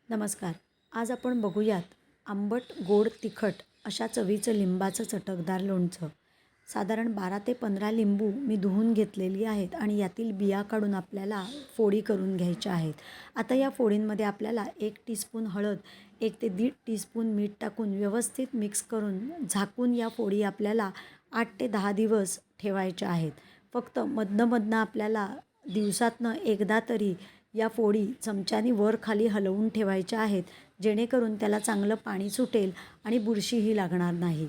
नमस्कार. आज आपण बघूयात आंबट, गोड, तिखट अशा चवीचं लिंबाचं चटकदार लोणचं. साधारण 12 ते 15 लिंबू मी धुवून घेतलेली आहेत आणि यातील बिया काढून आपल्याला फोडी करून घ्यायच्या आहेत. आता या फोडींमध्ये आपल्याला 1 टीस्पून हळद, 1 ते 1.5 टीस्पून मीठ टाकून व्यवस्थित मिक्स करून झाकून या फोडी आपल्याला 8 ते 10 दिवस ठेवायच्या आहेत. फक्त मधनं आपल्याला दिवसातनं एकदा तरी या फोडी चमच्याने वर खाली हलवून ठेवायच्या आहेत, जेणेकरून त्याला चांगलं पाणी सुटेल आणि बुरशीही लागणार नाही.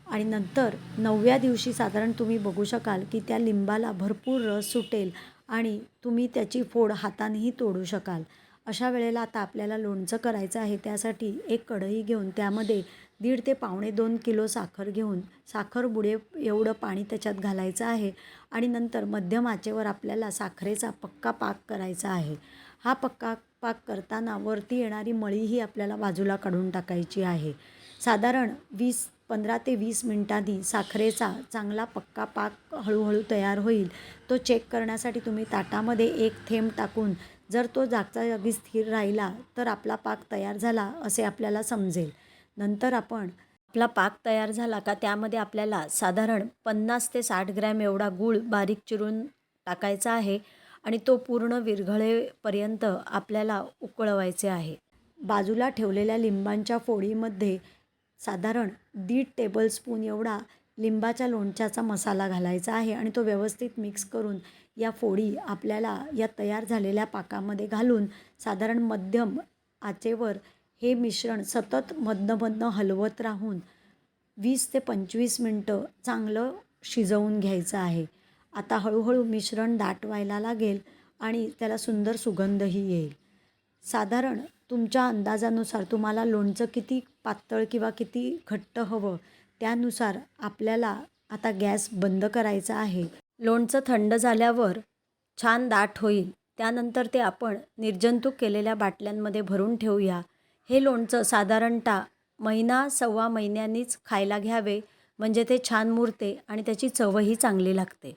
आणि नंतर 9व्या दिवशी साधारण तुम्ही बघू शकाल की त्या लिंबाला भरपूर रस सुटेल आणि तुम्ही त्याची फोड हातानेही तोडू शकाल. अशा वेळेला आता आपल्याला लोणचं करायचं आहे. त्यासाठी एक कढई घेऊन त्यामध्ये 1.5 ते पावणे 2 किलो साखर घेऊन साखर बुडे एवढं पाणी त्याच्यात घालायचं आहे आणि नंतर मध्यम आचेवर आपल्याला साखरेचा पक्का पाक करायचा आहे. हा पक्का पाक करताना वरती येणारी मळीही आपल्याला बाजूला काढून टाकायची आहे. साधारण 15 ते 20 मिनिटांनी साखरेचा चांगला पक्का पाक हळूहळू तयार होईल. तो चेक करण्यासाठी तुम्ही ताटामध्ये 1 थेंब टाकून जर तो जागच्या जागी स्थिर राहिला तर आपला पाक तयार झाला असे आपल्याला समजेल. नंतर आपला पाक तयार झाला का त्यामध्ये आपल्याला साधारण 50 ते 60 ग्रॅम एवढा गूळ बारीक चिरून टाकायचा आहे आणि तो पूर्ण विरघळेपर्यंत आपल्याला उकळवायचे आहे. बाजूला ठेवलेल्या लिंबांच्या फोडीमध्ये साधारण 1.5 टेबलस्पून एवढा लिंबाच्या लोणच्याचा मसाला घालायचा आहे आणि तो व्यवस्थित मिक्स करून या फोडी आपल्याला या तयार झालेल्या पाकामध्ये घालून साधारण मध्यम आचेवर हे मिश्रण सतत मधनं हलवत राहून 20 ते 25 मिनटं चांगलं शिजवून घ्यायचं आहे. आता हळूहळू मिश्रण दाट व्हायला लागेल आणि त्याला सुंदर सुगंधही येईल. साधारण तुमच्या अंदाजानुसार तुम्हाला लोणचं किती पातळ किंवा किती घट्ट हवं त्यानुसार आपल्याला आता गॅस बंद करायचा आहे. लोणचं थंड झाल्यावर छान दाट होईल. त्यानंतर ते आपण निर्जंतुक केलेल्या बाटल्यांमध्ये भरून ठेवूया. हे लोणचं साधारणतः महिना सव्वा महिन्यांनीच खायला घ्यावे, म्हणजे ते छान मुरते आणि त्याची चवही चांगली लागते.